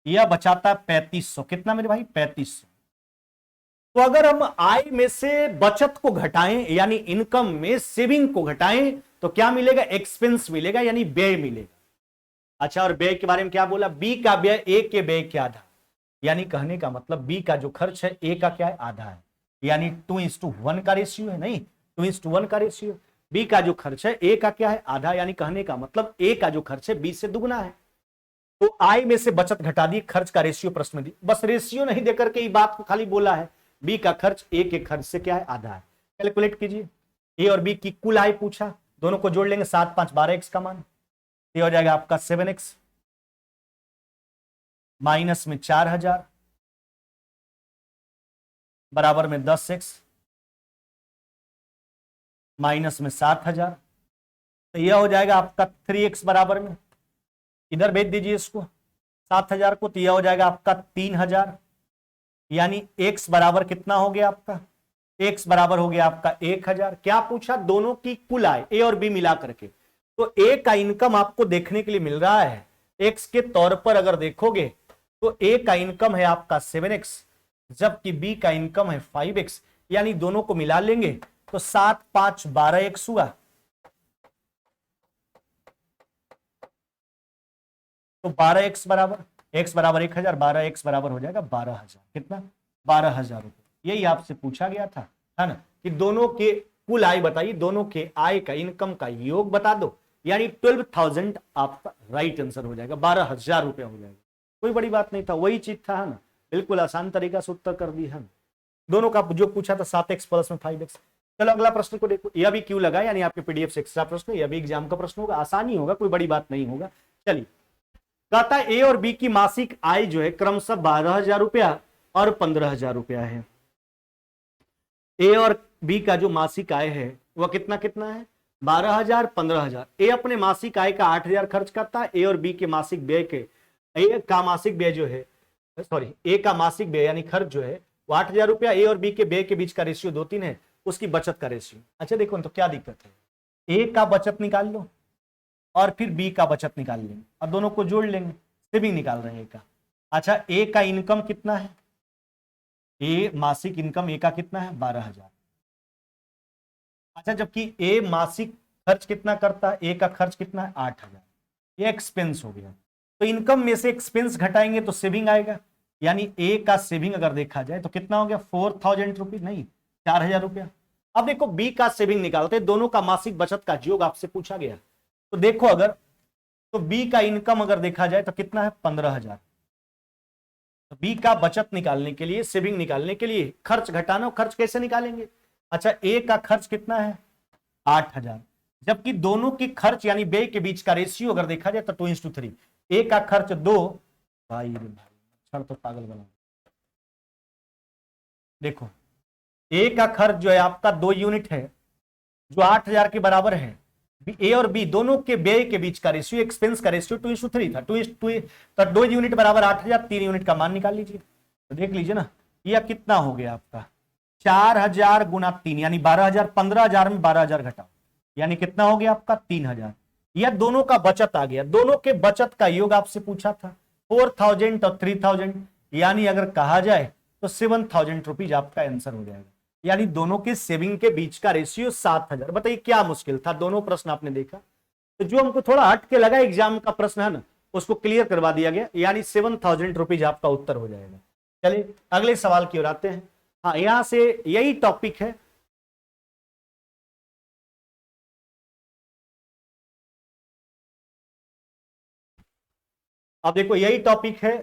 यह बचाता है 3500। कितना मेरे भाई 3500। तो अगर हम आय में से बचत को घटाएं, यानी इनकम में सेविंग को घटाएं, तो क्या मिलेगा, एक्सपेंस मिलेगा, यानी व्यय मिलेगा। अच्छा, और व्यय के बारे में क्या बोला, बी का व्यय ए के व्यय के आधा, यानी कहने का मतलब बी का जो खर्च है ए का क्या है, आधा है, यानी 2:1 का रेशियो है, नहीं 2:1 का रेशियो। बी का जो खर्च है ए का क्या है, आधा, यानी कहने का मतलब ए का जो खर्च है बी से दुगना है। तो आय में से बचत घटा दी, खर्च का रेशियो प्रश्न में दी, बस रेशियो नहीं देकर के ये बात को खाली बोला है, बी का खर्च ए के खर्च से क्या है, आधा है। कैलकुलेट कीजिए, ए और बी की कुल आय पूछा, दोनों को जोड़ लेंगे, 7 5 12x का मान, ये हो जाएगा आपका 7x माइनस में 4000 बराबर में 10x माइनस में 7000, तो यह हो जाएगा आपका 3x बराबर में, इधर भेज दीजिए इसको 7000 को, तो यह हो जाएगा आपका 3000, यानी x बराबर कितना हो गया आपका, x बराबर हो गया आपका 1000। क्या पूछा, दोनों की कुल आय ए और बी मिला करके। तो ए का इनकम आपको देखने के लिए मिल रहा है x के तौर पर, अगर देखोगे तो ए का इनकम है आपका 7x, जबकि बी का इनकम है 5x, यानी दोनों को मिला लेंगे तो 7 5 12x हुआ, तो 12x बराबर, x बराबर 1000, 12x बराबर हो जाएगा 12000। कितना, 12000 रुपये। यही आपसे पूछा गया था, है ना, कि दोनों के कुल आय बताइए, दोनों के आय का इनकम का योग बता दो, यानी 12,000 आपका राइट आंसर हो जाएगा, 12000 रुपया हो जाएगा। कोई बड़ी बात नहीं था, वही चीज था, है ना, बिल्कुल आसान तरीका से उत्तर कर दी है। दोनों का जो पूछा था 7x प्लस में 5x। चलो अगला प्रश्न को देखो, यह भी क्यों लगा, यानी आपके पीडीएफ से एक्स्ट्रा प्रश्न, यह भी एग्जाम का प्रश्न होगा, आसानी होगा, कोई बड़ी बात नहीं होगा। चलिए कहता है ए और बी की मासिक आय जो है क्रमशः 12,000 रुपया और 15,000 रुपया है। ए और बी का जो मासिक आय है वह कितना कितना है, 12,000 15,000। ए अपने मासिक आय का 8,000 खर्च करता है, ए और बी के मासिक व्यय के, ए का मासिक व्यय जो है, सॉरी ए का मासिक व्यय यानी खर्च जो है वो 8,000 रुपया, ए और बी के व्यय के बीच का रेशियो 2:3 है, उसकी बचत का रेशियो। अच्छा देखो तो क्या दिक्कत है, ए का बचत निकाल लो और फिर बी का बचत निकाल लेंगे और दोनों को जोड़ लेंगे, सेविंग निकाल रहे हैं ए का। अच्छा ए का इनकम कितना है, ए मासिक इनकम ए का कितना है 12,000। अच्छा जबकि ए मासिक खर्च कितना करता है, ए का खर्च कितना है 8,000, ये एक्सपेंस हो गया। तो इनकम में से एक्सपेंस घटाएंगे तो सेविंग आएगा, यानी ए का सेविंग अगर देखा जाए तो कितना हो गया 4,000 रुपीज, नहीं 4,000 रुपया। अब देखो बी का सेविंग निकालते, दोनों का मासिक बचत का योग आपसे पूछा गया, तो देखो अगर, तो बी का इनकम अगर देखा जाए तो कितना है 15,000। तो बी का बचत निकालने के लिए, सेविंग निकालने के लिए खर्च घटाना, खर्च कैसे निकालेंगे। अच्छा ए का खर्च कितना है 8,000, जबकि दोनों की खर्च यानी व्यय के बीच का रेशियो अगर देखा जाए तो 2:3। ए का खर्च 2, भाई रे भाई तो पागल बना, देखो ए का खर्च जो है आपका 2 यूनिट है जो 8,000 के बराबर है। ए और बी दोनों के व्यय के बीच का रेशियो, एक्सपेंस का रेशियो 2:3 था। 2 यूनिट बराबर 8,000, 3 यूनिट का मान निकाल लीजिए। तो देख लीजिए ना, यह कितना हो गया आपका 4,000 गुना 3 यानी 12,000। 15,000 में 12,000 घटाओ यानी कितना हो गया आपका 3,000। यह दोनों का बचत आ गया। दोनों के बचत का योग आपसे पूछा था 4,000 और 3,000, यानी अगर कहा जाए तो 7,000 रुपीज आपका आंसर हो जाएगा। यानी दोनों के सेविंग के बीच का रेशियो 7,000। बताइए क्या मुश्किल था? दोनों प्रश्न आपने देखा, तो जो हमको थोड़ा हट के लगा एग्जाम का प्रश्न है ना, उसको क्लियर करवा दिया गया, यानी 7,000 रुपीज आपका उत्तर हो जाएगा। चलिए अगले सवाल की ओर आते हैं। हाँ, यहां से यही टॉपिक है। अब देखो यही टॉपिक है,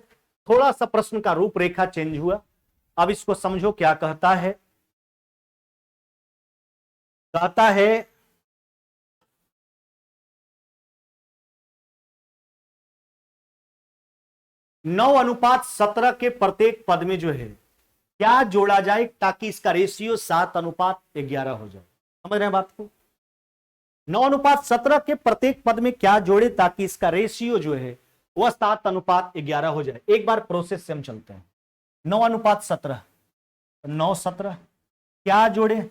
थोड़ा सा प्रश्न का रूपरेखा चेंज हुआ। अब इसको समझो क्या कहता है। कहता है 9:17 के प्रत्येक पद में जो है क्या जोड़ा जाए ताकि इसका रेशियो 7:11 हो जाए। समझ रहे हैं बात को? 9:17 के प्रत्येक पद में क्या जोड़े ताकि इसका रेशियो जो है वह 7:11 हो जाए। एक बार प्रोसेस से हम चलते हैं। 9:17, 9:17 क्या जोड़े?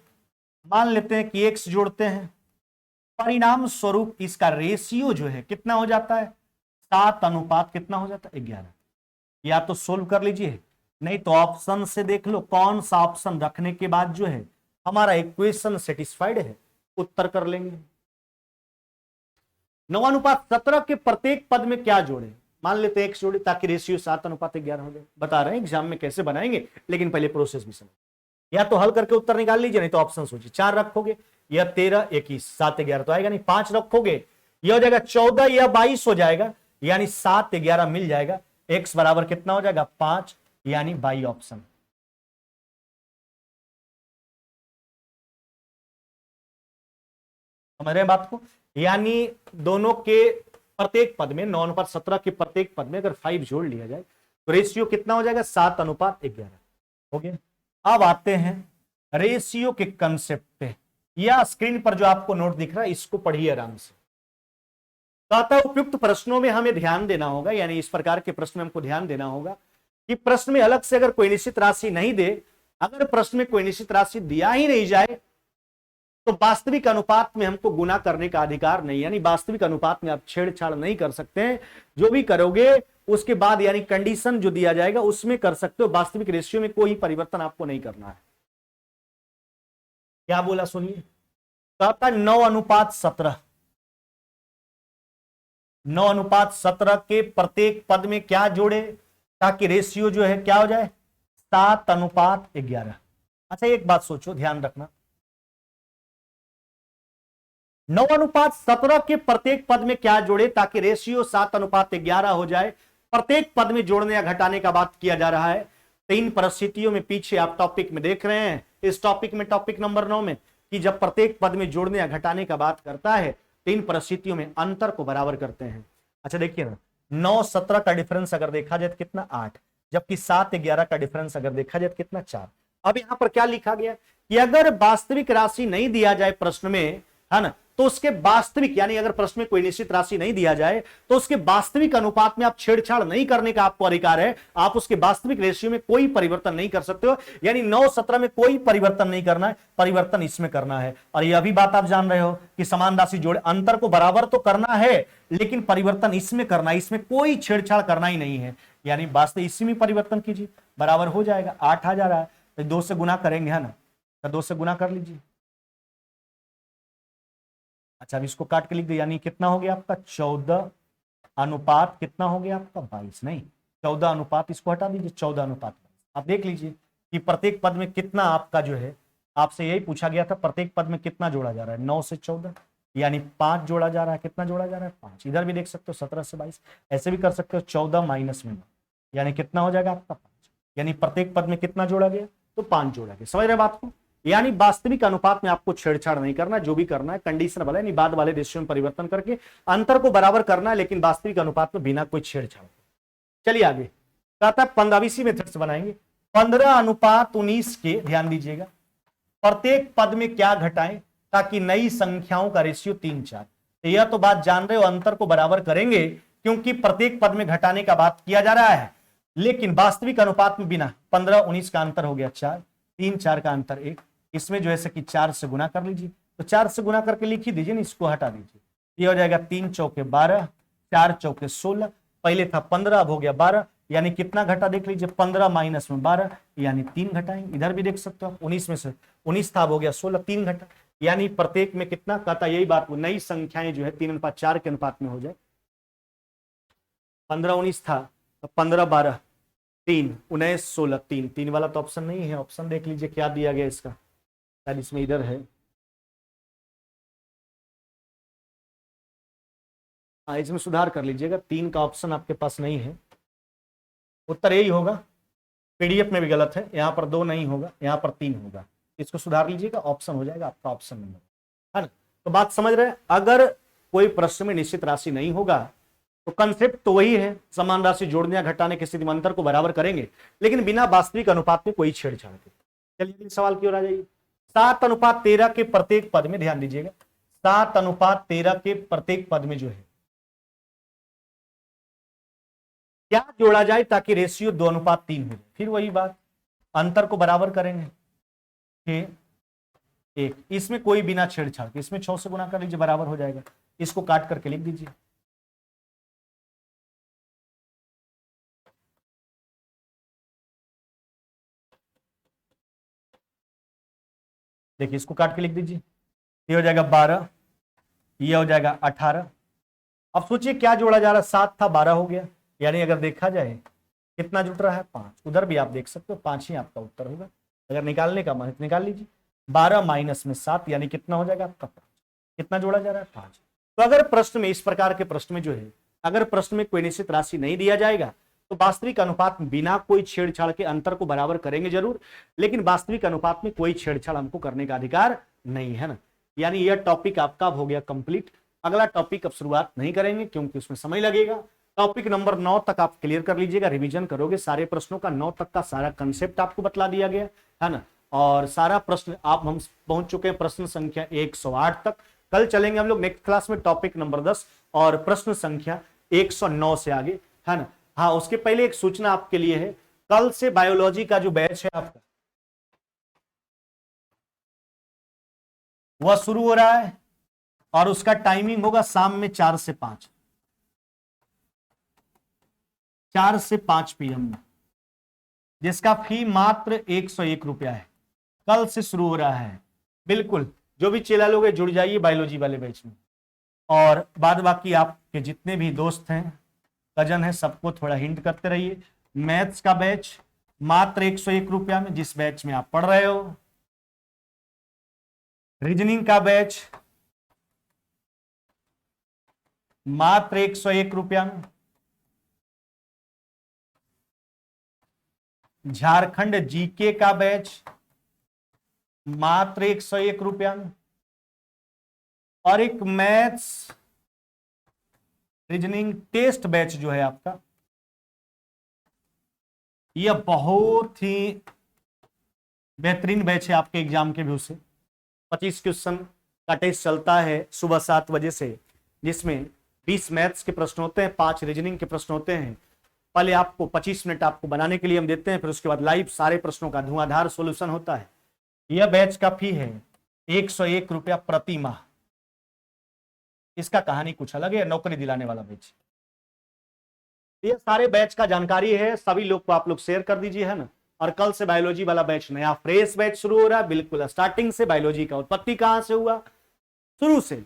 मान लेते हैं कि x जोड़ते हैं, परिणाम स्वरूप इसका रेशियो जो है कितना हो जाता है 7 कितना हो जाता है 11। या तो सोल्व कर लीजिए, नहीं तो ऑप्शन से देख लो कौन सा ऑप्शन रखने के बाद जो है हमारा इक्वेशन सेटिस्फाइड है, उत्तर कर लेंगे। 9:17 के प्रत्येक पद में क्या जोड़े? मान लेते हैं x जोड़े ताकि रेशियो 7:11 हो जाए। बता रहे हैं एग्जाम में कैसे बनाएंगे, लेकिन पहले प्रोसेस भी समझ। या तो हल करके उत्तर निकाल लीजिए, नहीं तो ऑप्शन सोचिए। 4 रखोगे या 13, 21, 7:11 तो आएगा नहीं। 5 रखोगे यह हो जाएगा 14 या 22 हो जाएगा, यानी 7:11 मिल जाएगा। x बराबर कितना हो जाएगा 5, यानी बाई ऑप्शन। समझ रहे हैं बात को? यानी दोनों के प्रत्येक पद में 9:17 के प्रत्येक पद में अगर 5 जोड़ लिया जाए तो रेशियो कितना हो जाएगा 7:11 हो गया। अब आते हैं रेशियो के कंसेप्ट पे। या स्क्रीन पर जो आपको नोट दिख रहा है इसको पढ़िए आराम से। कहता है उपयुक्त प्रश्नों में हमें ध्यान देना होगा, यानी इस प्रकार के प्रश्न में हमको ध्यान देना होगा कि प्रश्न में अलग से अगर कोई निश्चित राशि नहीं दे, अगर प्रश्न में कोई निश्चित राशि दिया ही नहीं जाए तो वास्तविक अनुपात में हमको गुना करने का अधिकार नहीं, यानी वास्तविक अनुपात में आप छेड़छाड़ नहीं कर सकते हैं। जो भी करोगे उसके बाद यानी कंडीशन जो दिया जाएगा उसमें कर सकते हो, वास्तविक रेशियो में कोई परिवर्तन आपको नहीं करना है। क्या बोला सुनिए, कहता 9:17, 9:17 के प्रत्येक पद में क्या जोड़े ताकि रेशियो जो है क्या हो जाए 7:11। अच्छा एक बात सोचो, ध्यान रखना, 9:17 के प्रत्येक पद में क्या जोड़े ताकि रेशियो 7:11 हो जाए। प्रत्येक पद में जोड़ने या घटाने का बात किया जा रहा है। 3 परिस्थितियों में पीछे आप टॉपिक में देख रहे हैं, इस टॉपिक में टॉपिक नंबर 9 में, कि जब प्रत्येक पद में जोड़ने या घटाने का बात करता है 3 परिस्थितियों में अंतर को बराबर करते हैं। अच्छा देखिए ना, 9:17 का डिफरेंस अगर देखा जाए तो कितना 8, जबकि 7:11 का डिफरेंस अगर देखा जाए तो कितना 4। अब यहां पर क्या लिखा गया कि अगर वास्तविक राशि नहीं दिया जाए प्रश्न में, है ना, तो उसके वास्तविक, यानी अगर प्रश्न में कोई निश्चित राशि नहीं दिया जाए तो उसके वास्तविक अनुपात में आप छेड़छाड़ नहीं करने का आपको अधिकार है। आप उसके वास्तविक रेशियो में कोई परिवर्तन नहीं कर सकते हो, यानी 9:17 में कोई परिवर्तन नहीं करना है, परिवर्तन इसमें करना है। और यह भी बात आप जान रहे हो कि समान राशि जोड़े, अंतर को बराबर तो करना है लेकिन परिवर्तन इसमें करना है, इसमें कोई छेड़छाड़ करना ही नहीं है, यानी वास्तविक इसी में परिवर्तन कीजिए, बराबर हो जाएगा। 8,000 आया तो 2 से गुना करेंगे, है ना, तो 2 से गुना कर लीजिए। अच्छा अब इसको काट के लिख दो, यानी कितना हो गया आपका 14 अनुपात कितना हो गया आपका 22, नहीं 14 अनुपात, इसको हटा दीजिए 14 अनुपात 22। आप देख लीजिए कि प्रत्येक पद में कितना आपका जो है, आपसे यही पूछा गया था प्रत्येक पद में कितना जोड़ा जा रहा है 9 से 14, यानी 5 जोड़ा जा रहा है। कितना जोड़ा जा रहा है 5। इधर भी देख सकते हो 17 से 22, ऐसे भी कर सकते हो 14 माइनस में 9, यानी कितना हो जाएगा आपका 5, यानी प्रत्येक पद में कितना जोड़ा गया तो 5 जोड़ा गया। समझ रहे बात को? यानी वास्तविक अनुपात में आपको छेड़छाड़ नहीं करना, जो भी करना है कंडीशन वाला, यानी बाद वाले रेशियो में परिवर्तन करके अंतर को बराबर करना है, लेकिन वास्तविक अनुपात में बिना कोई छेड़छाड़। चलिए आगे कहता है 15वीं मेथड से बनाएंगे। 15:19 के, ध्यान दीजिएगा, प्रत्येक पद में क्या घटाएं ताकि नई संख्याओं का रेशियो 3-4। तो यह तो बात जान रहे हो, अंतर को बराबर करेंगे क्योंकि प्रत्येक पद में घटाने का बात किया जा रहा है, लेकिन वास्तविक अनुपात में बिना 15-19 का अंतर हो गया 4, 3-4 का अंतर 1, इसमें जो है कि 4 से गुना कर लीजिए, तो 4 से गुना करके लिख ही दीजिए ना, इसको हटा दीजिए, ये हो जाएगा 3 चौके 12, 4 चौके 16, पहले था 15 अब हो गया 12, यानी कितना घटा देख लीजिए, 15 माइनस में 12 यानी 3 घटाएंगे, इधर भी देख सकते हो आप, 19 में से 19 था अब हो गया 16, 3 घटा, यानी प्रत्येक में कितना कहता, यही बात नई संख्याएं जो है 3:4 के अनुपात में हो जाए। 15-19 था, 15-12 3, 19-16 3, 3 वाला तो ऑप्शन नहीं है, ऑप्शन देख लीजिए क्या दिया गया इसका, शायद इसमें इधर है, इसमें सुधार कर लीजिएगा, 3 का ऑप्शन आपके पास नहीं है, उत्तर यही होगा, पीडीएफ में भी गलत है, यहाँ पर 2 नहीं होगा, यहाँ पर 3 होगा, इसको सुधार लीजिएगा, ऑप्शन हो जाएगा आपका ऑप्शन नंबर, है ना। तो बात समझ रहे हैं, अगर कोई प्रश्न में निश्चित राशि नहीं होगा तो कंसेप्ट तो वही है, समान राशि जोड़ने या घटाने की स्थिति में अंतर को बराबर करेंगे, लेकिन बिना वास्तविक अनुपात में कोई छेड़छाड़ के। चलिए अगले सवाल की ओर आ जाइए। 7:13 के प्रत्येक पद में, ध्यान दीजिएगा, 7:13 के प्रत्येक पद में जो है क्या जोड़ा जाए ताकि रेशियो 2:3 हो जाए, फिर वही बात, अंतर को बराबर करेंगे, 1, इसमें कोई बिना छेड़छाड़ के, इसमें 6 से गुना कर लीजिए, बराबर हो जाएगा, इसको काट करके लिख दीजिए, देखिए इसको काट के लिख दीजिए, ये हो जाएगा 12, ये हो जाएगा 18। अब सोचिए क्या जोड़ा जा रहा है, 7 था 12 हो गया, यानी अगर देखा जाए कितना जुट रहा है, 5, उधर भी आप देख सकते हो 5 ही आपका उत्तर होगा, अगर निकालने का मन निकाल लीजिए, 12 माइनस में 7 यानी कितना हो जाएगा आपका 5, कितना जोड़ा जा रहा है 5। तो अगर प्रश्न में, इस प्रकार के प्रश्न में जो है, अगर प्रश्न में कोई निश्चित राशि नहीं दिया जाएगा तो वास्तविक अनुपात में बिना कोई छेड़छाड़ के अंतर को बराबर करेंगे जरूर, लेकिन वास्तविक अनुपात में कोई छेड़छाड़ हमको करने का अधिकार नहीं है ना, यानी यह टॉपिक आपका हो गया कंप्लीट। अगला टॉपिक अब शुरुआत नहीं करेंगे क्योंकि उसमें समय लगेगा। टॉपिक नंबर 9 तक आप क्लियर कर लीजिएगा, रिवीजन करोगे सारे प्रश्नों का, 9 तक का सारा कंसेप्ट आपको बतला दिया गया है ना, और सारा प्रश्न आप हम पहुंच चुके हैं प्रश्न संख्या 108 तक। कल चलेंगे हम लोग नेक्स्ट क्लास में टॉपिक नंबर 10 और प्रश्न संख्या 109 से आगे, है ना। हाँ, उसके पहले एक सूचना आपके लिए है, कल से बायोलॉजी का जो बैच है आपका वह शुरू हो रहा है और उसका टाइमिंग होगा शाम में 4 से 5, 4 से 5 PM में, जिसका फी मात्र 101 रुपया है। कल से शुरू हो रहा है, बिल्कुल जो भी चेला लोग जुड़ जाइए बायोलॉजी वाले बैच में, और बाद बाकी आपके जितने भी दोस्त हैं, कजन है, सबको थोड़ा हिंट करते रहिए। मैथ्स का बैच मात्र 101 रुपया में, जिस बैच में आप पढ़ रहे हो। रीजनिंग का बैच मात्र 101 रुपया में। झारखंड जीके का बैच मात्र 101 रुपया में, और एक मैथ्स रीजनिंग टेस्ट बैच जो है आपका, यह बहुत ही बेहतरीन बैच है आपके एग्जाम के व्यू से। 25 क्वेश्चन का टेस्ट चलता है सुबह 7 बजे से, जिसमें 20 मैथ्स के प्रश्न होते हैं, 5 रीजनिंग के प्रश्न होते हैं। पहले आपको 25 मिनट आपको बनाने के लिए हम देते हैं, फिर उसके बाद लाइव सारे प्रश्नों का धुआंधार सॉल्यूशन होता है। यह बैच का फी है 101 रुपया प्रति माह। इसका कहानी कुछ अलग है, नौकरी दिलाने वाला बैच। ये सारे बैच का जानकारी है, सभी लोग को आप लोग शेयर कर दीजिए, है ना। और कल से बायोलॉजी वाला बैच, नया फ्रेश बैच शुरू हो रहा है, बिल्कुल स्टार्टिंग से। बायोलॉजी का उत्पत्ति कहां से हुआ, शुरू से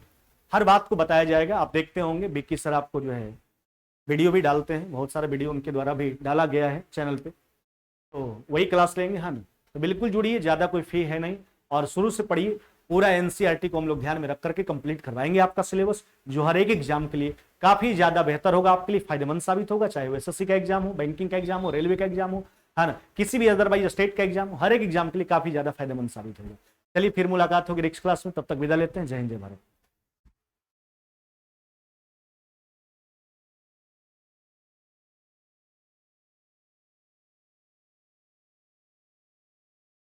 हर बात को बताया जाएगा। आप देखते होंगे बिक्की सर आपको जो है वीडियो भी डालते हैं, बहुत सारे वीडियो उनके द्वारा भी डाला गया है चैनल पे, तो वही क्लास लेंगे, है ना। तो बिल्कुल जुड़िए, ज्यादा कोई फी है नहीं, और शुरू से पढ़िए। पूरा एनसीईआरटी को हम लोग ध्यान में रख करके कंप्लीट करवाएंगे आपका सिलेबस, जो हर एक एग्जाम के लिए काफी ज्यादा बेहतर होगा, आपके लिए फायदेमंद साबित होगा, चाहे वो एसएससी का एग्जाम हो, बैंकिंग का एग्जाम हो, रेलवे का एग्जाम हो, है ना, किसी भी अदरवाइज स्टेट का एग्जाम हो, हर एक एग्जाम के लिए काफी ज्यादा फायदेमंद साबित होगा। चलिए फिर मुलाकात होगी नेक्स्ट क्लास में, तब तक विदा लेते हैं। जय हिंद जय भारत।